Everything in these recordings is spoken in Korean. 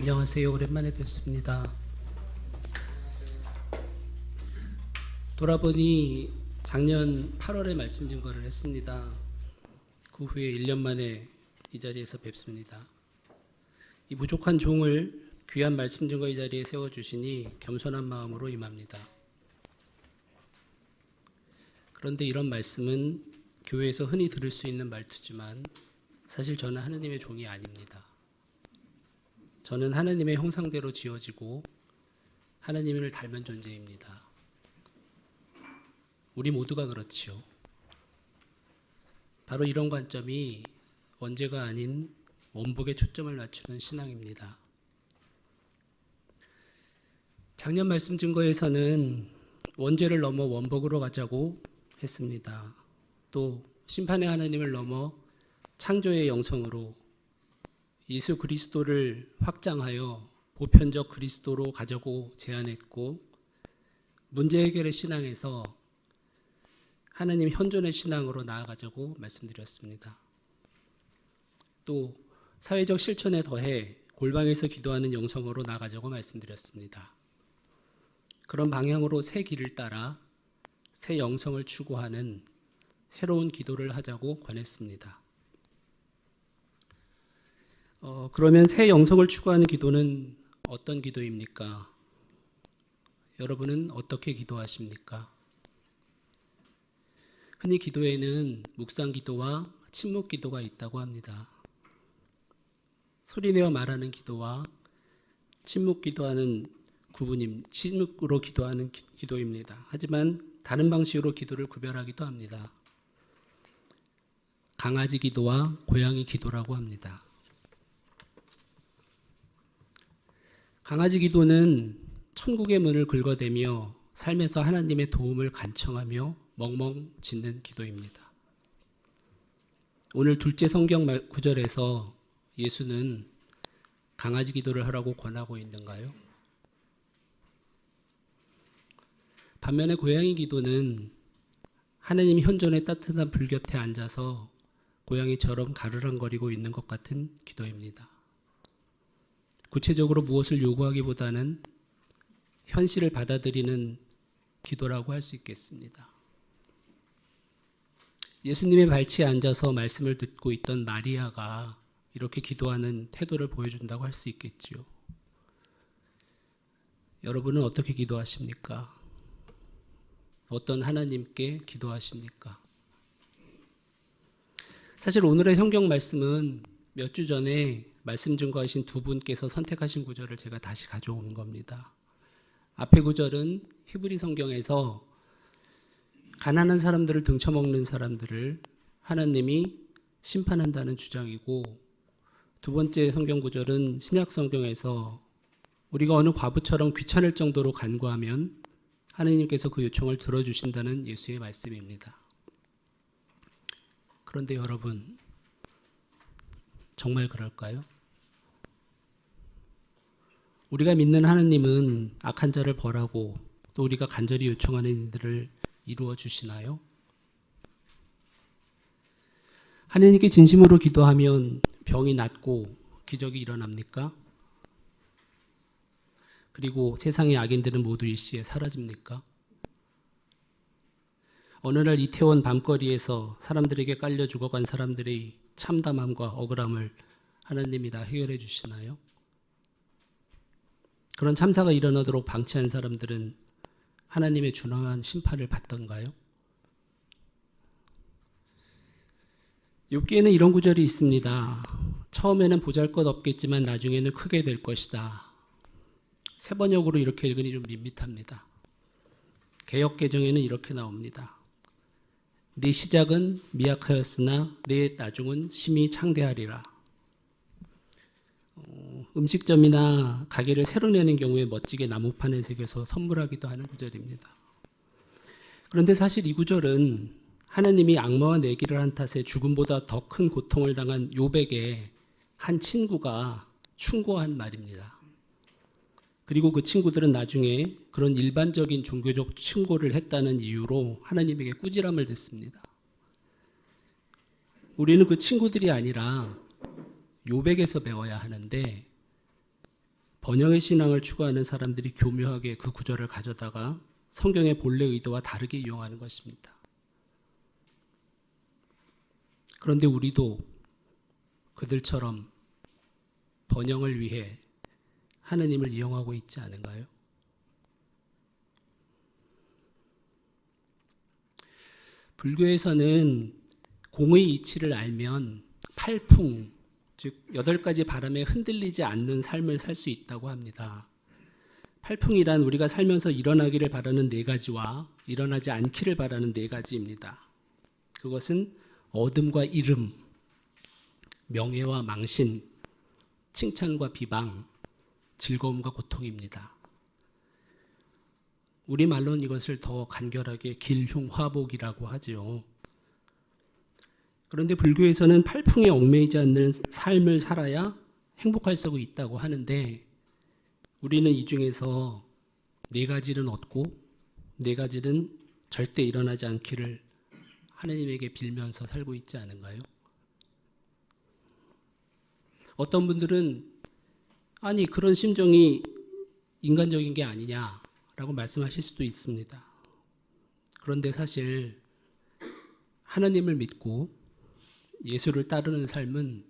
안녕하세요. 오랜만에 뵙습니다. 돌아보니 작년 8월에 말씀 증거를 했습니다. 그 후에 1년 만에 이 자리에서 뵙습니다. 이 부족한 종을 귀한 말씀 증거의 자리에 세워주시니 겸손한 마음으로 임합니다. 그런데 이런 말씀은 교회에서 흔히 들을 수 있는 말투지만 사실 저는 하느님의 종이 아닙니다. 저는 하나님의 형상대로 지어지고 하나님을 닮은 존재입니다. 우리 모두가 그렇지요. 바로 이런 관점이 원죄가 아닌 원복에 초점을 맞추는 신앙입니다. 작년 말씀 증거에서는 원죄를 넘어 원복으로 가자고 했습니다. 또 심판의 하나님을 넘어 창조의 영성으로 예수 그리스도를 확장하여 보편적 그리스도로 가자고 제안했고, 문제 해결의 신앙에서 하나님 현존의 신앙으로 나아가자고 말씀드렸습니다. 또 사회적 실천에 더해 골방에서 기도하는 영성으로 나아가자고 말씀드렸습니다. 그런 방향으로 새 길을 따라 새 영성을 추구하는 새로운 기도를 하자고 권했습니다. 그러면 새 영성을 추구하는 기도는 어떤 기도입니까? 여러분은 어떻게 기도하십니까? 흔히 기도에는 묵상 기도와 침묵 기도가 있다고 합니다. 소리내어 말하는 기도와 침묵 기도하는 침묵으로 기도하는 기도입니다. 하지만 다른 방식으로 기도를 구별하기도 합니다. 강아지 기도와 고양이 기도라고 합니다. 강아지 기도는 천국의 문을 긁어대며 삶에서 하나님의 도움을 간청하며 멍멍 짖는 기도입니다. 오늘 둘째 성경 구절에서 예수는 강아지 기도를 하라고 권하고 있는가요? 반면에 고양이 기도는 하나님 현존의 따뜻한 불 곁에 앉아서 고양이처럼 가르렁거리고 있는 것 같은 기도입니다. 구체적으로 무엇을 요구하기보다는 현실을 받아들이는 기도라고 할 수 있겠습니다. 예수님의 발치에 앉아서 말씀을 듣고 있던 마리아가 이렇게 기도하는 태도를 보여준다고 할 수 있겠지요. 여러분은 어떻게 기도하십니까? 어떤 하나님께 기도하십니까? 사실 오늘의 성경 말씀은 몇 주 전에 말씀 증거하신 두 분께서 선택하신 구절을 제가 다시 가져온 겁니다. 앞의 구절은 히브리 성경에서 가난한 사람들을 등쳐먹는 사람들을 하나님이 심판한다는 주장이고, 두 번째 성경 구절은 신약 성경에서 우리가 어느 과부처럼 귀찮을 정도로 간구하면 하나님께서 그 요청을 들어주신다는 예수의 말씀입니다. 그런데 여러분, 정말 그럴까요? 우리가 믿는 하나님은 악한 자를 벌하고 또 우리가 간절히 요청하는 일들을 이루어 주시나요? 하나님께 진심으로 기도하면 병이 낫고 기적이 일어납니까? 그리고 세상의 악인들은 모두 일시에 사라집니까? 어느 날 이태원 밤거리에서 사람들에게 깔려 죽어간 사람들의 참담함과 억울함을 하나님이 다 해결해 주시나요? 그런 참사가 일어나도록 방치한 사람들은 하나님의 준엄한 심판을 받던가요? 욥기에는 이런 구절이 있습니다. 처음에는 보잘것없겠지만 나중에는 크게 될 것이다. 세 번역으로 이렇게 읽으니 좀 밋밋합니다. 개역 개정에는 이렇게 나옵니다. 네 시작은 미약하였으나 네 나중은 심히 창대하리라. 음식점이나 가게를 새로 내는 경우에 멋지게 나무판을 새겨서 선물하기도 하는 구절입니다. 그런데 사실 이 구절은 하나님이 악마와 내기를 한 탓에 죽음보다 더 큰 고통을 당한 욥에게 한 친구가 충고한 말입니다. 그리고 그 친구들은 나중에 그런 일반적인 종교적 충고를 했다는 이유로 하나님에게 꾸지람을 듣습니다. 우리는 그 친구들이 아니라 욥에게서 배워야 하는데 번영의 신앙을 추구하는 사람들이 교묘하게 그 구절을 가져다가 성경의 본래 의도와 다르게 이용하는 것입니다. 그런데 우리도 그들처럼 번영을 위해 하느님을 이용하고 있지 않은가요? 불교에서는 공의 이치를 알면 팔풍, 즉 8가지 바람에 흔들리지 않는 삶을 살 수 있다고 합니다. 팔풍이란 우리가 살면서 일어나기를 바라는 4가지와 일어나지 않기를 바라는 4가지입니다. 그것은 어둠과 이름, 명예와 망신, 칭찬과 비방, 즐거움과 고통입니다. 우리말로는 이것을 더 간결하게 길흉화복이라고 하지요. 그런데 불교에서는 팔풍에 얽매이지 않는 삶을 살아야 행복할 수 있다고 하는데 우리는 이 중에서 4가지는 얻고 4가지는 절대 일어나지 않기를 하나님에게 빌면서 살고 있지 않은가요? 어떤 분들은 아니 그런 심정이 인간적인 게 아니냐라고 말씀하실 수도 있습니다. 그런데 사실 하나님을 믿고 예수를 따르는 삶은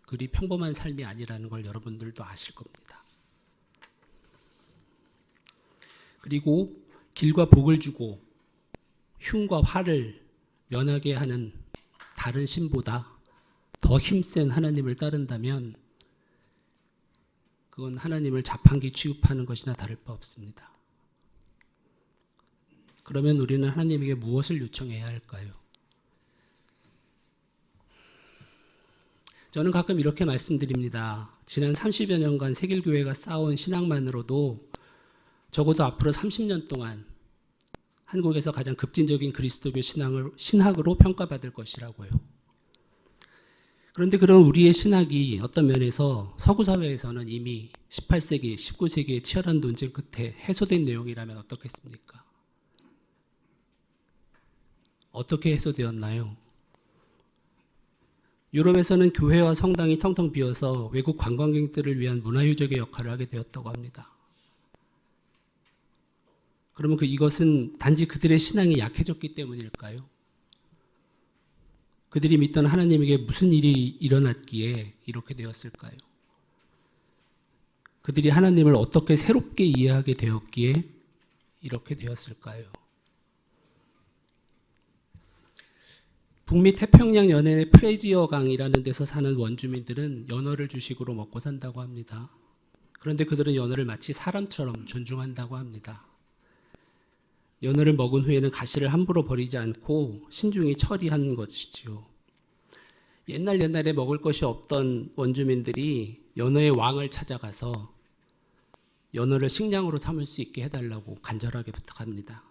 그리 평범한 삶이 아니라는 걸 여러분들도 아실 겁니다. 그리고 길과 복을 주고 흉과 화를 면하게 하는 다른 신보다 더 힘센 하나님을 따른다면 그건 하나님을 자판기 취급하는 것이나 다를 바 없습니다. 그러면 우리는 하나님에게 무엇을 요청해야 할까요? 저는 가끔 이렇게 말씀드립니다. 지난 30여 년간 세길교회가 쌓아온 신앙만으로도 적어도 앞으로 30년 동안 한국에서 가장 급진적인 그리스도교 신학으로 평가받을 것이라고요. 그런데 그런 우리의 신학이 어떤 면에서 서구사회에서는 이미 18세기, 19세기의 치열한 논쟁 끝에 해소된 내용이라면 어떻겠습니까? 어떻게 해소되었나요? 유럽에서는 교회와 성당이 텅텅 비어서 외국 관광객들을 위한 문화유적의 역할을 하게 되었다고 합니다. 그러면 이것은 단지 그들의 신앙이 약해졌기 때문일까요? 그들이 믿던 하나님에게 무슨 일이 일어났기에 이렇게 되었을까요? 그들이 하나님을 어떻게 새롭게 이해하게 되었기에 이렇게 되었을까요? 북미 태평양 연해의 프레지어 강이라는 데서 사는 원주민들은 연어를 주식으로 먹고 산다고 합니다. 그런데 그들은 연어를 마치 사람처럼 존중한다고 합니다. 연어를 먹은 후에는 가시를 함부로 버리지 않고 신중히 처리한 것이지요. 옛날에 먹을 것이 없던 원주민들이 연어의 왕을 찾아가서 연어를 식량으로 삼을 수 있게 해달라고 간절하게 부탁합니다.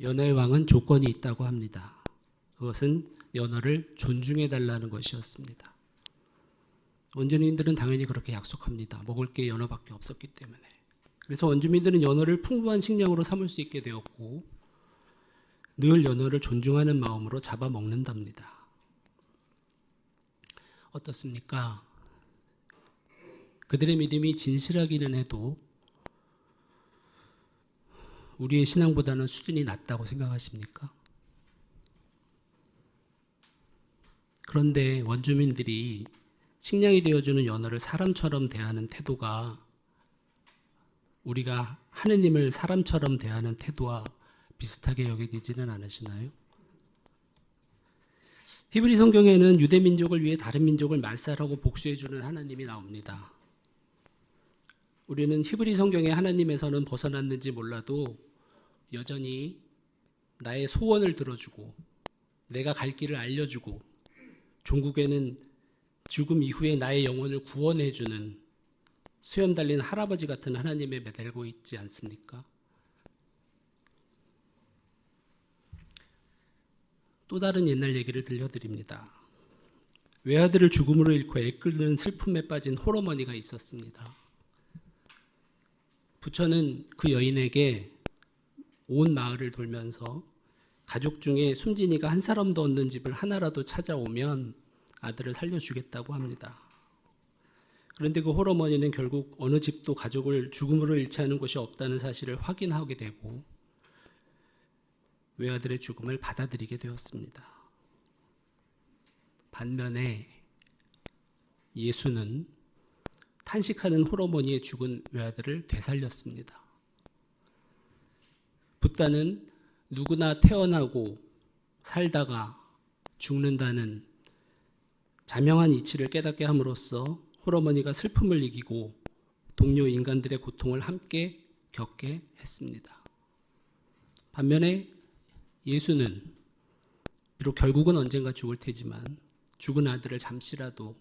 연어의 왕은 조건이 있다고 합니다. 그것은 연어를 존중해달라는 것이었습니다. 원주민들은 당연히 그렇게 약속합니다. 먹을 게 연어밖에 없었기 때문에. 그래서 원주민들은 연어를 풍부한 식량으로 삼을 수 있게 되었고 늘 연어를 존중하는 마음으로 잡아먹는답니다. 어떻습니까? 그들의 믿음이 진실하기는 해도 우리의 신앙보다는 수준이 낮다고 생각하십니까? 그런데 원주민들이 식량이 되어주는 연어를 사람처럼 대하는 태도가 우리가 하느님을 사람처럼 대하는 태도와 비슷하게 여겨지지는 않으시나요? 히브리 성경에는 유대 민족을 위해 다른 민족을 말살하고 복수해주는 하나님이 나옵니다. 우리는 히브리 성경의 하나님에서는 벗어났는지 몰라도 여전히 나의 소원을 들어주고 내가 갈 길을 알려주고 종국에는 죽음 이후에 나의 영혼을 구원해주는 수염 달린 할아버지 같은 하나님에 매달고 있지 않습니까? 또 다른 옛날 얘기를 들려드립니다. 외아들을 죽음으로 잃고 애끓는 슬픔에 빠진 홀어머니가 있었습니다. 부처는 그 여인에게 온 마을을 돌면서 가족 중에 숨진이가 한 사람도 없는 집을 하나라도 찾아오면 아들을 살려주겠다고 합니다. 그런데 그 홀어머니는 결국 어느 집도 가족을 죽음으로 잃지 않은 곳이 없다는 사실을 확인하게 되고 외아들의 죽음을 받아들이게 되었습니다. 반면에 예수는 탄식하는 홀어머니의 죽은 외아들을 되살렸습니다. 붓다는 누구나 태어나고 살다가 죽는다는 자명한 이치를 깨닫게 함으로써 홀어머니가 슬픔을 이기고 동료 인간들의 고통을 함께 겪게 했습니다. 반면에 예수는 비록 결국은 언젠가 죽을 테지만 죽은 아들을 잠시라도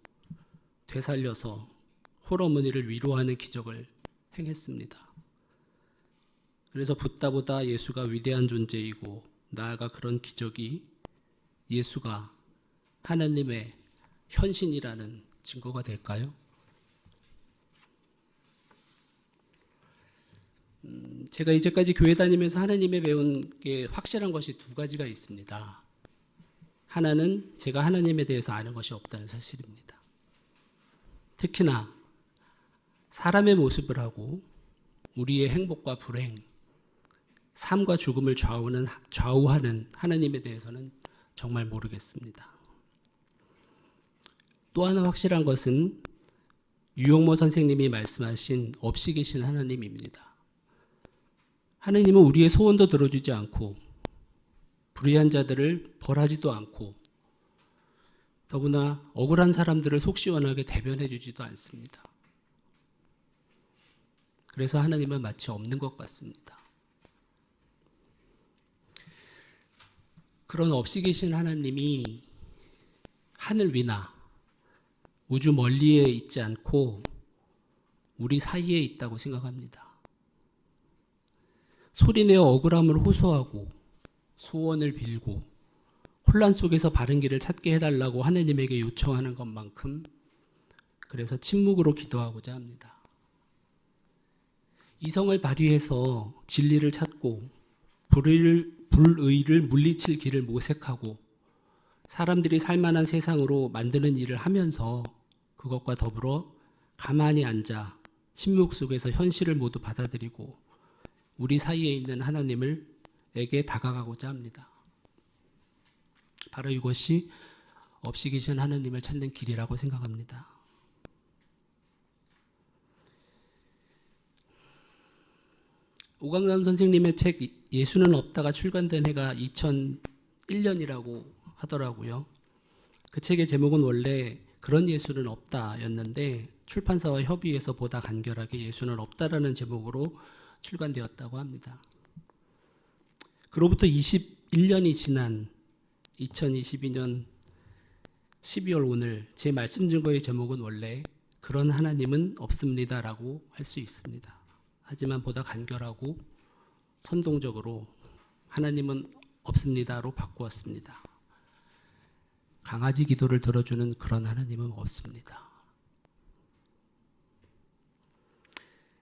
되살려서 홀어머니를 위로하는 기적을 행했습니다. 그래서 붓다보다 예수가 위대한 존재이고 나아가 그런 기적이 예수가 하나님의 현신이라는 증거가 될까요? 제가 이제까지 교회 다니면서 하나님의 배운 게 확실한 것이 두 가지가 있습니다. 하나는 제가 하나님에 대해서 아는 것이 없다는 사실입니다. 특히나 사람의 모습을 하고 우리의 행복과 불행, 삶과 죽음을 좌우하는 하나님에 대해서는 정말 모르겠습니다. 또 하나 확실한 것은 유용모 선생님이 말씀하신 없이 계신 하나님입니다. 하나님은 우리의 소원도 들어주지 않고 불의한 자들을 벌하지도 않고 더구나 억울한 사람들을 속 시원하게 대변해 주지도 않습니다. 그래서 하나님은 마치 없는 것 같습니다. 그런 없이 계신 하나님이 하늘 위나 우주 멀리에 있지 않고 우리 사이에 있다고 생각합니다. 소리내어 억울함을 호소하고 소원을 빌고 혼란 속에서 바른 길을 찾게 해달라고 하나님에게 요청하는 것만큼 그래서 침묵으로 기도하고자 합니다. 이성을 발휘해서 진리를 찾고 불의를 물리칠 길을 모색하고 사람들이 살만한 세상으로 만드는 일을 하면서 그것과 더불어 가만히 앉아 침묵 속에서 현실을 모두 받아들이고 우리 사이에 있는 하나님에게 다가가고자 합니다. 바로 이것이 없이 계신 하나님을 찾는 길이라고 생각합니다. 오강남 선생님의 책 예수는 없다가 출간된 해가 2001년이라고 하더라고요. 그 책의 제목은 원래 그런 예수는 없다였는데 출판사와 협의해서 보다 간결하게 예수는 없다라는 제목으로 출간되었다고 합니다. 그로부터 21년이 지난 2022년 12월 오늘 제 말씀 증거의 제목은 원래 그런 하나님은 없습니다라고 할 수 있습니다. 하지만 보다 간결하고 선동적으로 하나님은 없습니다로 바꾸었습니다. 강아지 기도를 들어주는 그런 하나님은 없습니다.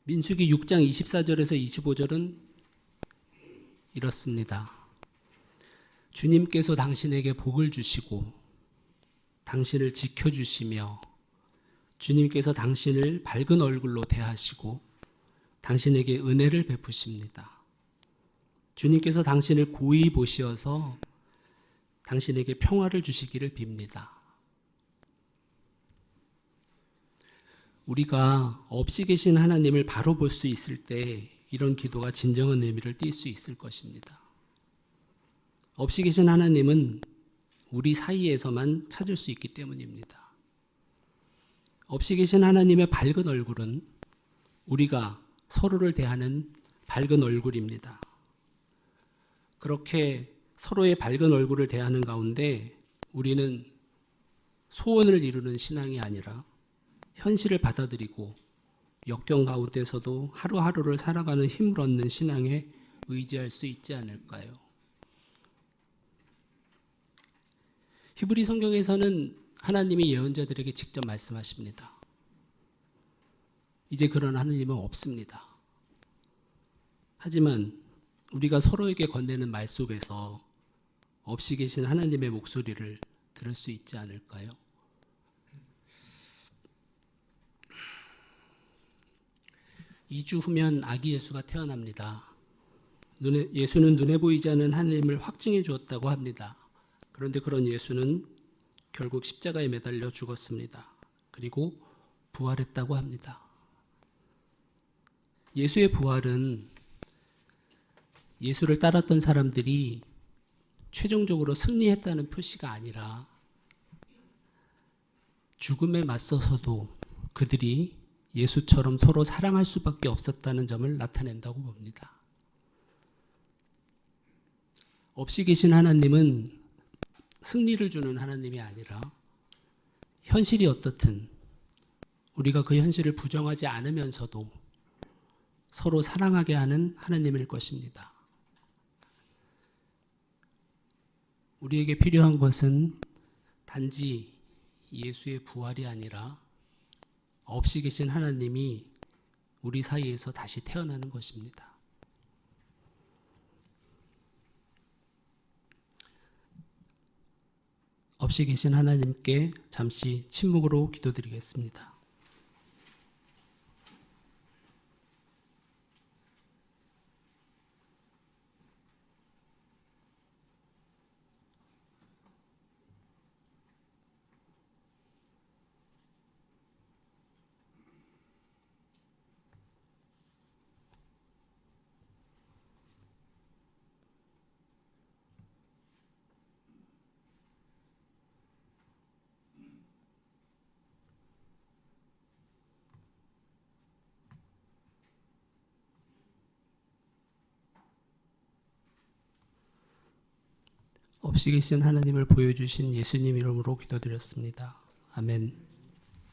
민수기 6장 24절에서 25절은 이렇습니다. 주님께서 당신에게 복을 주시고 당신을 지켜주시며 주님께서 당신을 밝은 얼굴로 대하시고 당신에게 은혜를 베푸십니다. 주님께서 당신을 고이 보시어서 당신에게 평화를 주시기를 빕니다. 우리가 없이 계신 하나님을 바로 볼 수 있을 때 이런 기도가 진정한 의미를 띌 수 있을 것입니다. 없이 계신 하나님은 우리 사이에서만 찾을 수 있기 때문입니다. 없이 계신 하나님의 밝은 얼굴은 우리가 서로를 대하는 밝은 얼굴입니다. 그렇게 서로의 밝은 얼굴을 대하는 가운데 우리는 소원을 이루는 신앙이 아니라 현실을 받아들이고 역경 가운데서도 하루하루를 살아가는 힘을 얻는 신앙에 의지할 수 있지 않을까요? 히브리 성경에서는 하나님이 예언자들에게 직접 말씀하십니다. 이제 그런 하나님은 없습니다. 하지만 우리가 서로에게 건네는 말 속에서 없이 계신 하나님의 목소리를 들을 수 있지 않을까요? 2주 후면 아기 예수가 태어납니다. 예수는 눈에 보이지 않는 하나님을 확증해 주었다고 합니다. 그런데 그런 예수는 결국 십자가에 매달려 죽었습니다. 그리고 부활했다고 합니다. 예수의 부활은 예수를 따랐던 사람들이 최종적으로 승리했다는 표시가 아니라 죽음에 맞서서도 그들이 예수처럼 서로 사랑할 수밖에 없었다는 점을 나타낸다고 봅니다. 없이 계신 하나님은 승리를 주는 하나님이 아니라 현실이 어떻든 우리가 그 현실을 부정하지 않으면서도 서로 사랑하게 하는 하나님일 것입니다. 우리에게 필요한 것은 단지 예수의 부활이 아니라 없이 계신 하나님이 우리 사이에서 다시 태어나는 것입니다. 없이 계신 하나님께 잠시 침묵으로 기도드리겠습니다. 없이 계신 하나님을 보여주신 예수님 이름으로 기도드렸습니다. 아멘.